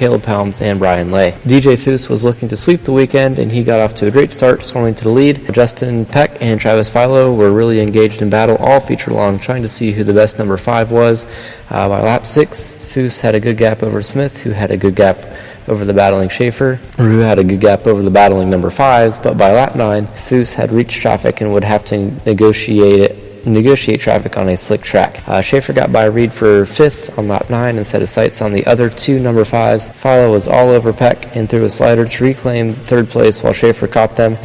Caleb Helms and Brian Lay. DJ Foose was looking to sweep the weekend, and he got off to a great start, storming to the lead. Justin Peck and Travis Philo were really engaged in battle all feature long, trying to see who the best number 5 was. By lap 6, Foose had a good gap over Smith, who had a good gap over the battling Schaefer, who had a good gap over the battling number 5s, but by lap 9, Foose had reached traffic and would have to negotiate traffic on a slick track. Schaefer got by Reed for 5th on lap 9 and set his sights on the other 2 number 5s. Philo was all over Peck and threw a slider to reclaim 3rd place while Schaefer caught them.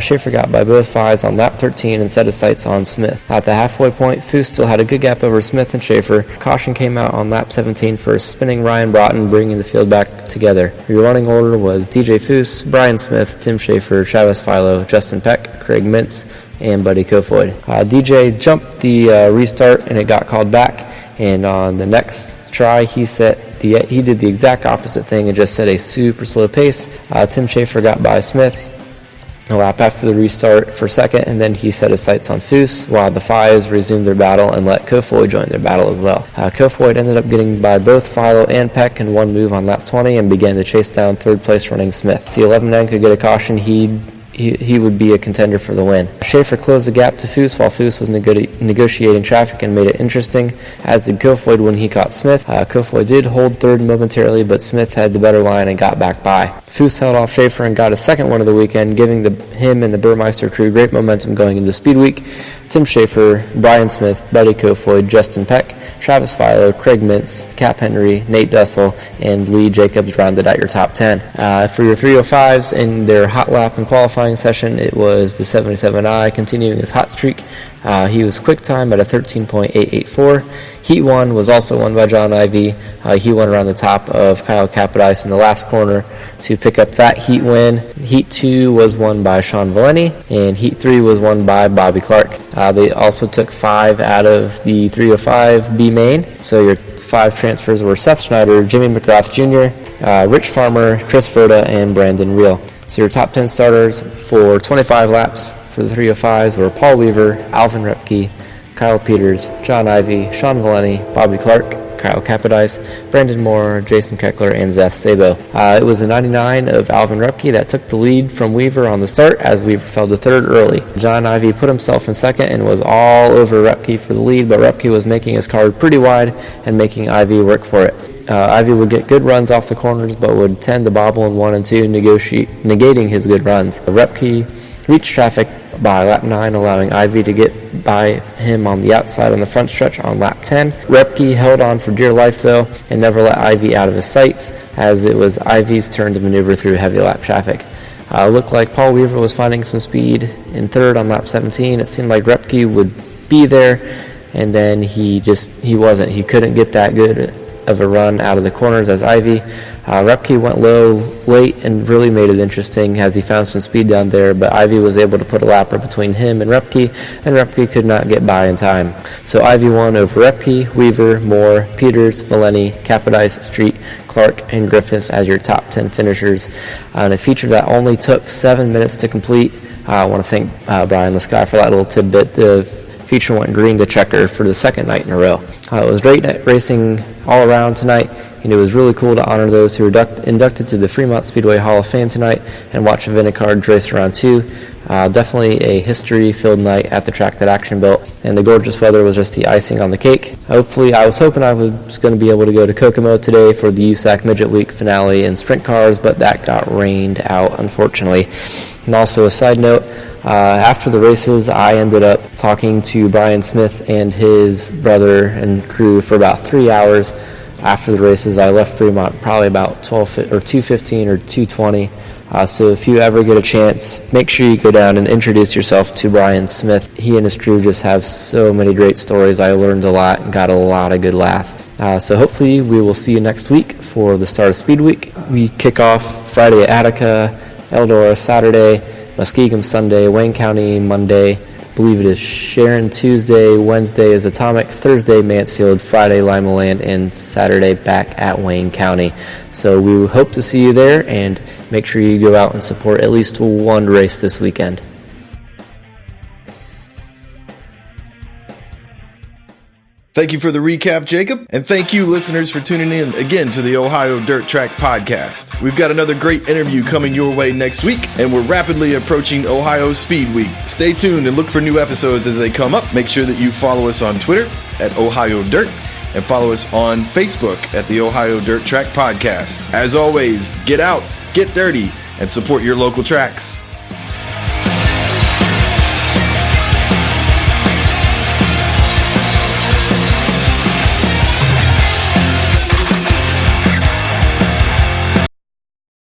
Schaefer got by both 5s on lap 13 and set his sights on Smith. At the halfway point, Foose still had a good gap over Smith and Schaefer. Caution came out on lap 17 for spinning Ryan Broughton, bringing the field back together. Your running order was DJ Foose, Brian Smith, Tim Schaefer, Travis Philo, Justin Peck, Craig Mintz, and Buddy Kofoid. DJ jumped the restart and it got called back, and on the next try he did the exact opposite thing and just set a super slow pace. Tim Schaefer got by Smith a lap after the restart for 2nd, and then he set his sights on Foose while the 5s resumed their battle and let Kofoid join their battle as well. Kofoid ended up getting by both Philo and Peck in one move on lap 20 and began to chase down 3rd place running Smith. If the 11 man could get a caution, he would be a contender for the win. Schaefer closed the gap to Foose while Foose was negotiating traffic and made it interesting, as did Kofoid when he caught Smith. Kofoid did hold 3rd momentarily, but Smith had the better line and got back by. Foose held off Schaefer and got a 2nd one of the weekend, giving him and the Burmeister crew great momentum going into Speed Week. Tim Schaefer, Brian Smith, Buddy Kofoid, Justin Peck, Travis Philo, Craig Mintz, Cap Henry, Nate Dussel, and Lee Jacobs rounded out your top 10. For your 305s in their hot lap and qualifying session, it was the 77i continuing his hot streak. He was quick time at a 13.884. Heat 1 was also won by John Ivey. He won around the top of Kyle Capodice in the last corner to pick up that heat win. Heat 2 was won by Sean Valeni, and Heat 3 was won by Bobby Clark. They also took 5 out of the 305 B main, so your 5 transfers were Seth Schneider, Jimmy McGrath Jr., Rich Farmer, Chris Verda, and Brandon Reel. So your top 10 starters for 25 laps for the 305s were Paul Weaver, Alvin Repke, Kyle Peters, John Ivey, Sean Valeni, Bobby Clark, Kyle Capodice, Brandon Moore, Jason Keckler, and Zeth Sabo. It was a 99 of Alvin Repke that took the lead from Weaver on the start, as Weaver fell to 3rd early. John Ivey put himself in 2nd and was all over Repke for the lead, but Repke was making his card pretty wide and making Ivey work for it. Ivey would get good runs off the corners, but would tend to bobble in 1 and 2, negating his good runs. Repke reached traffic by lap 9, allowing Ivey to get by him on the outside on the front stretch on lap 10. Repke held on for dear life, though, and never let Ivey out of his sights, as it was Ivey's turn to maneuver through heavy lap traffic. Looked like Paul Weaver was finding some speed in 3rd on lap 17. It seemed like Repke would be there, and then he wasn't. He couldn't get that good of a run out of the corners as Ivey. Repke went low late and really made it interesting as he found some speed down there, but Ivey was able to put a lapper between him and Repke could not get by in time. So Ivey won over Repke, Weaver, Moore, Peters, Valeni, Capodice, Street, Clark, and Griffith as your top 10 finishers on a feature that only took 7 minutes to complete. I want to thank Brian Lesky for that little tidbit. The feature went green to checker for the 2nd night in a row. It was great racing all around tonight, and it was really cool to honor those who were inducted to the Fremont Speedway Hall of Fame tonight and watch Vinnicard race around too. Definitely a history-filled night at the track that Action built, and the gorgeous weather was just the icing on the cake. I was hoping I was going to be able to go to Kokomo today for the USAC Midget Week finale in sprint cars, but that got rained out, unfortunately. And also a side note, after the races, I ended up talking to Brian Smith and his brother and crew for about 3 hours. After the races, I left Fremont probably about 2:15 or 2:20. So if you ever get a chance, make sure you go down and introduce yourself to Brian Smith. He and his crew just have so many great stories. I learned a lot and got a lot of good laughs. So hopefully we will see you next week for the start of Speed Week. We kick off Friday at Attica, Eldora Saturday, Muskegon Sunday, Wayne County Monday, I believe it is Sharon Tuesday, Wednesday is Atomic, Thursday Mansfield, Friday Lima Land, and Saturday back at Wayne County. So we hope to see you there, and make sure you go out and support at least one race this weekend. Thank you for the recap, Jacob, and thank you, listeners, for tuning in again to the Ohio Dirt Track Podcast. We've got another great interview coming your way next week, and we're rapidly approaching Ohio Speed Week. Stay tuned and look for new episodes as they come up. Make sure that you follow us on Twitter at Ohio Dirt, and follow us on Facebook at the Ohio Dirt Track Podcast. As always, get out, get dirty, and support your local tracks.